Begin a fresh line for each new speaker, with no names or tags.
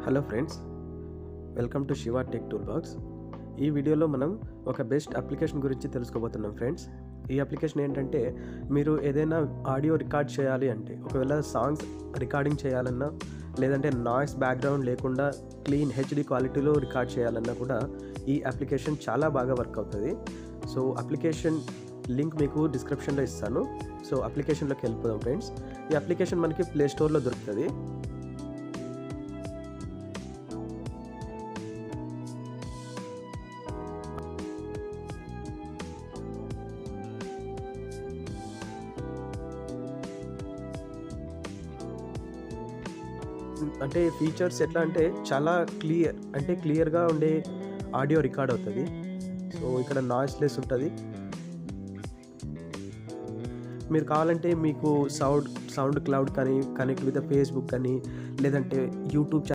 Hello friends, welcome to Shiva tech tool box. ఈ వీడియోలో మనం ఒక బెస్ట్ అప్లికేషన్ గురించి తెలుసుకోబోతున్నాం ఫ్రెండ్స్. ఈ అప్లికేషన్ ఏంటంటే, మీరు ఏదైనా ఆడియో రికార్డ్ చేయాలి అంటే, ఒకవేళ సాంగ్స్ రికార్డింగ్ చేయాలన్నా, లేదంటే నాయిస్ బ్యాక్గ్రౌండ్ లేకుండా క్లీన్ హెచ్డి క్వాలిటీలో రికార్డ్ చేయాలన్నా కూడా ఈ అప్లికేషన్ చాలా బాగా వర్క్ అవుతుంది. సో అప్లికేషన్ లింక్ మీకు డిస్క్రిప్షన్లో ఇస్తాను. సో అప్లికేషన్లోకి వెళ్ళిపోదాం ఫ్రెండ్స్. ఈ అప్లికేషన్ మనకి ప్లే స్టోర్లో దొరుకుతుంది. అంటే ఫీచర్స్ ఎట్లా అంటే, చాలా క్లియర్గా ఉండే ఆడియో రికార్డ్ అవుతుంది. సో ఇక్కడ నాయిస్లెస్ ఉంటుంది. మీరు కావాలంటే మీకు సౌండ్ క్లౌడ్ కానీ కనెక్ట్ విత్ ఫేస్బుక్ కానీ, లేదంటే యూట్యూబ్